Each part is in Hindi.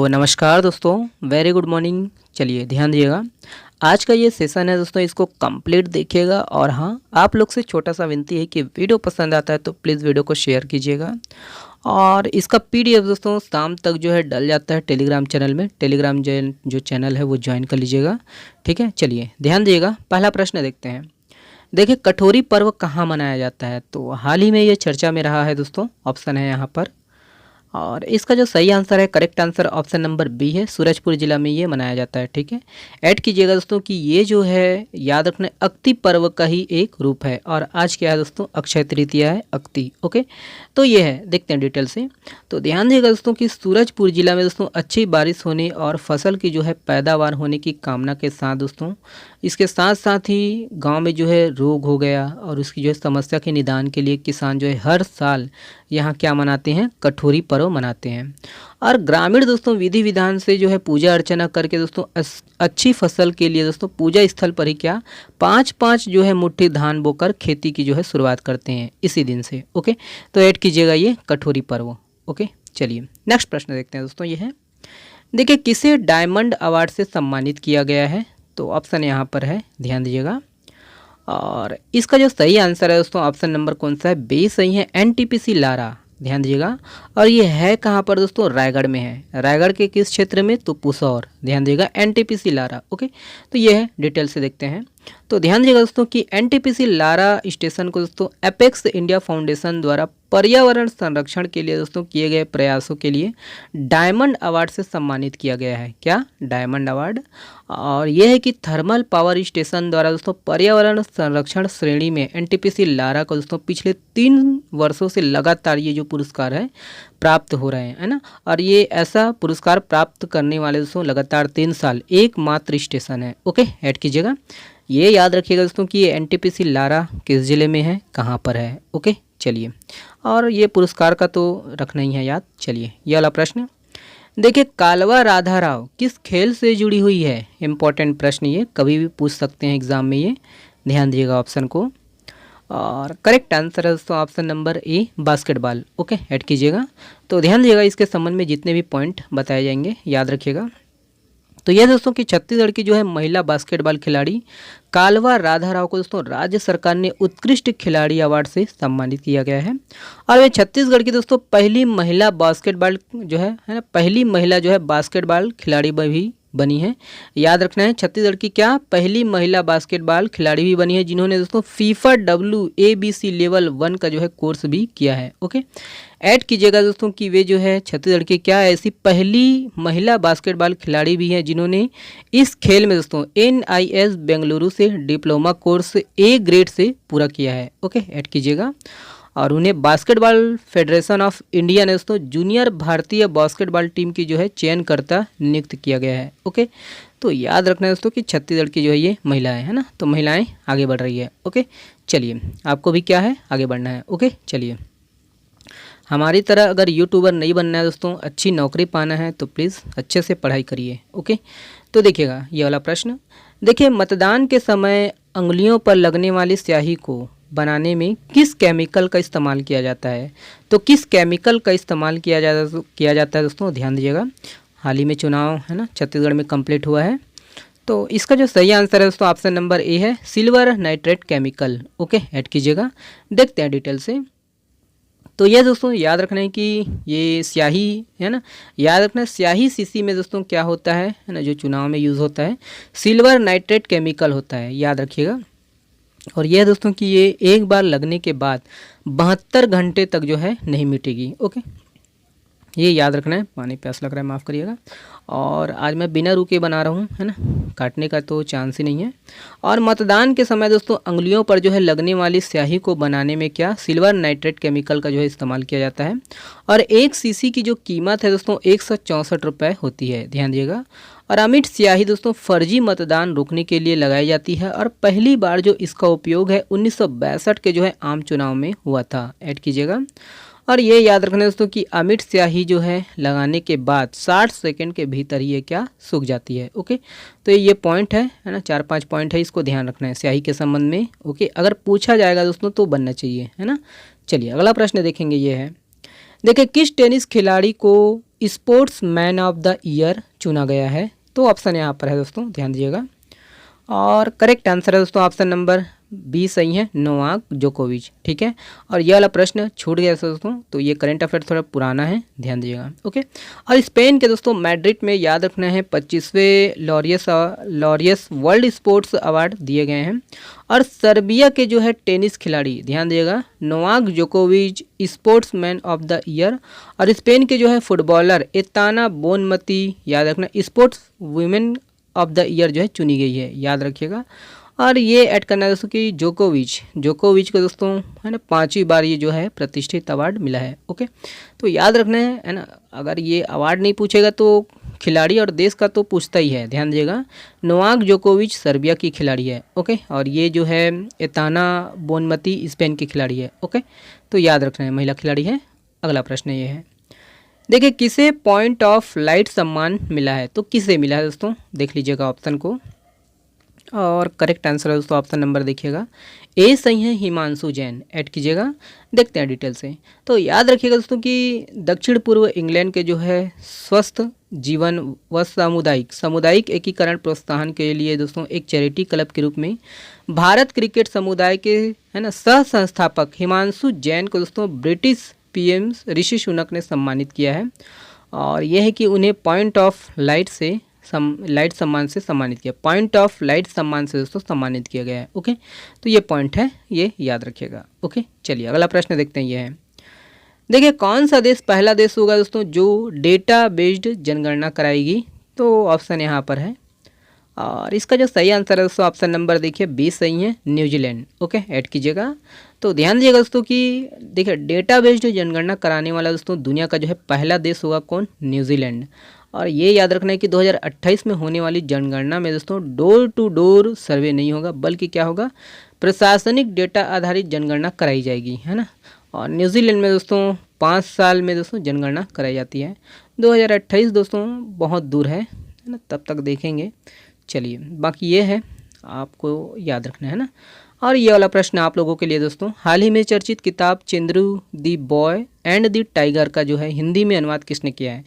तो नमस्कार दोस्तों, वेरी गुड मॉर्निंग। चलिए ध्यान दीजिएगा, आज का ये सेशन है दोस्तों, इसको कंप्लीट देखिएगा। और हाँ, आप लोग से छोटा सा विनती है कि वीडियो पसंद आता है तो प्लीज़ वीडियो को शेयर कीजिएगा। और इसका पीडीएफ दोस्तों शाम तक जो है डल जाता है टेलीग्राम चैनल में। टेलीग्राम जो चैनल है वो ज्वाइन कर लीजिएगा, ठीक है। चलिए ध्यान दीजिएगा, पहला प्रश्न देखते हैं। देखिए, कठोरी पर्व कहाँ मनाया जाता है? तो हाल ही में ये चर्चा में रहा है दोस्तों। ऑप्शन है यहाँ पर, और इसका जो सही आंसर है, correct answer option number B है। सूरजपुर जिला में ये मनाया जाता है, ठीक है। ऐड कीजिएगा दोस्तों कि ये जो है, याद रखना, अक्ति पर्व का ही एक रूप है। और आज क्या है दोस्तों? अक्षय तृतीया है, अक्ति। ओके, तो ये है, देखते हैं डिटेल से। तो ध्यान दीजिएगा दोस्तों कि सूरजपुर जिला में दोस्तों अच्छी बारिश होने और फसल की जो है पैदावार होने की कामना के साथ दोस्तों, इसके साथ साथ ही गांव में जो है रोग हो गया और उसकी जो है समस्या के निदान के लिए किसान जो है हर साल यहाँ क्या मनाते हैं? कठोरी पर्व मनाते हैं। और ग्रामीण दोस्तों विधि विधान से जो है पूजा अर्चना करके दोस्तों अच्छी फसल के लिए दोस्तों पूजा स्थल पर ही क्या 5-5 जो है मुट्ठी धान बोकर खेती की जो है शुरुआत करते हैं इसी दिन से। ओके, तो ऐड कीजिएगा ये कठोरी पर्व। ओके, चलिए नेक्स्ट प्रश्न देखते हैं दोस्तों। ये है, देखिए, किसे डायमंड अवार्ड से सम्मानित किया गया है? तो ऑप्शन यहाँ पर है, ध्यान दीजिएगा। और इसका जो सही आंसर है दोस्तों, ऑप्शन नंबर कौन सा है? बी सही है, एनटीपीसी लारा। ध्यान दीजिएगा। और ये है कहाँ पर दोस्तों? रायगढ़ में है। रायगढ़ के किस क्षेत्र में? तो पुसौर। ध्यान दीजिएगा, एनटीपीसी लारा। ओके, तो ये है, डिटेल से देखते हैं। तो ध्यान दीजिएगा दोस्तों कि एनटीपीसी लारा स्टेशन को दोस्तों एपेक्स इंडिया फाउंडेशन द्वारा पर्यावरण संरक्षण के लिए दोस्तों किए गए प्रयासों के लिए डायमंड अवार्ड से सम्मानित किया गया है। क्या? Diamond award. और यह है कि थर्मल पावर स्टेशन द्वारा दोस्तों पर्यावरण संरक्षण श्रेणी में एनटीपीसी लारा को दोस्तों पिछले 3 वर्षों से लगातार ये जो पुरस्कार है प्राप्त हो रहे हैं, है ना। और ये ऐसा पुरस्कार प्राप्त करने वाले दोस्तों लगातार 3 साल एकमात्र स्टेशन है। ओके, ऐड कीजिएगा। ये याद रखिएगा दोस्तों कि ये एनटीपीसी लारा किस ज़िले में है, कहाँ पर है। ओके, चलिए, और ये पुरस्कार का तो रखना ही है याद। चलिए, ये वाला प्रश्न देखिए, कालवा राधा राव किस खेल से जुड़ी हुई है? इंपॉर्टेंट प्रश्न, ये कभी भी पूछ सकते हैं एग्जाम में, ये ध्यान दीजिएगा ऑप्शन को। और करेक्ट आंसर है दोस्तों option number A, basketball. Okay, add कीजिएगा। तो ध्यान दीजिएगा, इसके संबंध में जितने भी पॉइंट बताए जाएंगे याद रखिएगा। तो यह दोस्तों कि छत्तीसगढ़ की जो है महिला बास्केटबॉल खिलाड़ी कालवा राधा राव को दोस्तों राज्य सरकार ने उत्कृष्ट खिलाड़ी अवार्ड से सम्मानित किया गया है। और वे छत्तीसगढ़ की दोस्तों पहली महिला बास्केटबॉल जो है ना, पहली महिला जो है बास्केटबॉल खिलाड़ी भी बनी है। याद रखना है, छत्तीसगढ़ की क्या पहली महिला बास्केटबॉल खिलाड़ी भी बनी है जिन्होंने दोस्तों फीफा WABC लेवल 1 का जो है कोर्स भी किया है। ओके, ऐड कीजिएगा दोस्तों कि वे जो है छत्तीसगढ़ की क्या ऐसी पहली महिला बास्केटबॉल खिलाड़ी भी हैं जिन्होंने इस खेल में दोस्तों NIS बेंगलुरु से डिप्लोमा कोर्स A ग्रेड से पूरा किया है। ओके, ऐड कीजिएगा। और उन्हें बास्केटबॉल फेडरेशन ऑफ इंडिया ने दोस्तों जूनियर भारतीय बास्केटबॉल टीम की जो है चयनकर्ता नियुक्त किया गया है। ओके, तो याद रखना है दोस्तों कि छत्तीसगढ़ की जो है ये महिलाएं, है ना, तो महिलाएं आगे बढ़ रही है। ओके, चलिए, आपको भी क्या है, आगे बढ़ना है। ओके, चलिए, हमारी तरह अगर यूट्यूबर नहीं बनना है दोस्तों, अच्छी नौकरी पाना है तो प्लीज़ अच्छे से पढ़ाई करिए। ओके, तो देखिएगा ये वाला प्रश्न। देखिए, मतदान के समय अंगुलियों पर लगने वाली स्याही को बनाने में किस केमिकल का इस्तेमाल किया जाता है? तो किस केमिकल का इस्तेमाल किया जाता है दोस्तों? ध्यान दीजिएगा, हाल ही में चुनाव है ना छत्तीसगढ़ में कंप्लीट हुआ है। तो इसका जो सही आंसर है दोस्तों ऑप्शन नंबर ए है, silver nitrate chemical. Okay, add कीजिएगा। देखते हैं डिटेल से। तो ये दोस्तों याद रखना है कि ये स्याही है ना, याद रखना है स्याही शीशी में दोस्तों क्या होता है ना, जो चुनाव में यूज़ होता है सिल्वर नाइट्रेट केमिकल होता है, याद रखिएगा। और यह दोस्तों कि ये एक बार लगने के बाद 72 घंटे तक जो है नहीं मिटेगी। ओके, ये याद रखना है। पानी प्यास लग रहा है, माफ़ करिएगा। और आज मैं बिना रुके बना रहा हूँ, है ना, काटने का तो चांस ही नहीं है। और मतदान के समय दोस्तों अंगुलियों पर जो है लगने वाली स्याही को बनाने में क्या सिल्वर नाइट्रेट केमिकल का जो है इस्तेमाल किया जाता है। और एक शीशी की जो कीमत है दोस्तों 164 रुपये होती है, ध्यान दीजिएगा। और अमिट स्याही दोस्तों फर्जी मतदान रोकने के लिए लगाई जाती है। और पहली बार जो इसका उपयोग है 1962 के जो है आम चुनाव में हुआ था। ऐड कीजिएगा। और ये याद रखना दोस्तों कि अमिट स्याही जो है लगाने के बाद 60 सेकंड के भीतर ये क्या सूख जाती है। ओके, तो ये पॉइंट है ना, 4-5 पॉइंट है, इसको ध्यान रखना है स्याही के संबंध में। ओके, अगर पूछा जाएगा दोस्तों तो बनना चाहिए, है ना। चलिए अगला प्रश्न देखेंगे। ये है, देखिए, किस टेनिस खिलाड़ी को sports man of the year चुना गया है? तो ऑप्शन यहाँ पर है दोस्तों, ध्यान दीजिएगा। और करेक्ट आंसर है दोस्तों ऑप्शन नंबर बी सही है, नोवाक जोकोविच। ठीक है, और ये वाला प्रश्न छूट गया दोस्तों, तो ये करंट अफेयर थोड़ा पुराना है, ध्यान दीजिएगा। ओके, और स्पेन के दोस्तों मैड्रिड में याद रखना है 25वें लॉरियस वर्ल्ड स्पोर्ट्स अवार्ड दिए गए हैं। और सर्बिया के जो है टेनिस खिलाड़ी, ध्यान दीजिएगा, नोवाक जोकोविच sports man of the year. और स्पेन के जो है फुटबॉलर एताना बोनमती, याद रखना, sports women of the year जो है चुनी गई है, याद रखिएगा। और ये ऐड करना है दोस्तों कि जोकोविच को दोस्तों है ना 5वीं बार ये जो है प्रतिष्ठित अवार्ड मिला है। ओके, तो याद रखना है ना, अगर ये अवार्ड नहीं पूछेगा तो खिलाड़ी और देश का तो पूछता ही है, ध्यान दीजिएगा। नोवाक जोकोविच सर्बिया की खिलाड़ी है। ओके, और ये जो है एताना बोनमती स्पेन की खिलाड़ी है। ओके, तो याद रखना है महिला खिलाड़ी है। अगला प्रश्न ये है, देखिए किसे पॉइंट ऑफ लाइट सम्मान मिला है? तो किसे मिला है दोस्तों, देख लीजिएगा ऑप्शन को। और करेक्ट आंसर है दोस्तों ऑप्शन नंबर देखिएगा ए सही है, हिमांशु जैन, ऐड कीजिएगा। देखते हैं डिटेल से। तो याद रखिएगा दोस्तों कि दक्षिण पूर्व इंग्लैंड के जो है स्वस्थ जीवन व सामुदायिक एकीकरण प्रोत्साहन के लिए दोस्तों एक चैरिटी क्लब के रूप में भारत क्रिकेट समुदाय के है ना सह संस्थापक हिमांशु जैन को दोस्तों ब्रिटिश पीएम ऋषि सुनक ने सम्मानित किया है। और यह है कि उन्हें पॉइंट ऑफ लाइट सम्मान से सम्मानित किया, पॉइंट ऑफ लाइट सम्मान से दोस्तों सम्मानित किया गया है। ओके, तो ये पॉइंट है, ये याद रखिएगा। ओके, चलिए अगला प्रश्न देखते हैं। ये है, देखिए कौन सा देश पहला देश होगा दोस्तों जो डेटा बेस्ड जनगणना कराएगी? तो ऑप्शन यहाँ पर है, और इसका जो सही आंसर है दोस्तों ऑप्शन नंबर देखिए बी सही है, न्यूजीलैंड। ओके, ऐड कीजिएगा। तो ध्यान दीजिएगा दोस्तों कि देखिए डेटा बेस्ड जनगणना कराने वाला दोस्तों दुनिया का जो है पहला देश होगा कौन? न्यूजीलैंड। और ये याद रखना है कि 2028 में होने वाली जनगणना में दोस्तों डोर टू डोर सर्वे नहीं होगा, बल्कि क्या होगा, प्रशासनिक डेटा आधारित जनगणना कराई जाएगी, है ना। और न्यूजीलैंड में दोस्तों 5 साल में दोस्तों जनगणना कराई जाती है। 2028 दोस्तों बहुत दूर है ना, तब तक देखेंगे। चलिए, बाकी ये है आपको याद रखना है ना। और ये वाला प्रश्न आप लोगों के लिए दोस्तों, हाल ही में चर्चित किताब चंद्रू दी बॉय एंड दी टाइगर का जो है हिंदी में अनुवाद किसने किया है?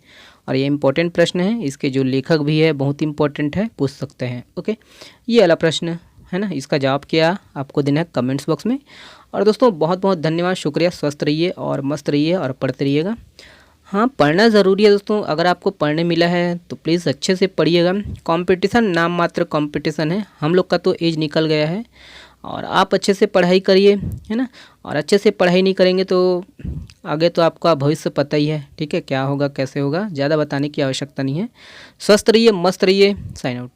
और ये इंपॉर्टेंट प्रश्न है, इसके जो लेखक भी है बहुत इंपॉर्टेंट है, पूछ सकते हैं। ओके, ये वाला प्रश्न है ना, इसका जवाब क्या आपको देना है कमेंट्स बॉक्स में। और दोस्तों बहुत बहुत धन्यवाद, शुक्रिया, स्वस्थ रहिए और मस्त रहिए और पढ़ते रहिएगा। हाँ, पढ़ना ज़रूरी है दोस्तों, अगर आपको पढ़ने मिला है तो प्लीज़ अच्छे से पढ़िएगा। कंपटीशन नाम मात्र कंपटीशन है, हम लोग का तो एज निकल गया है, और आप अच्छे से पढ़ाई करिए, है ना। और अच्छे से पढ़ाई नहीं करेंगे तो आगे तो आपका भविष्य पता ही है, ठीक है, क्या होगा कैसे होगा, ज़्यादा बताने की आवश्यकता नहीं है। स्वस्थ रहिए, मस्त रहिए, साइन आउट।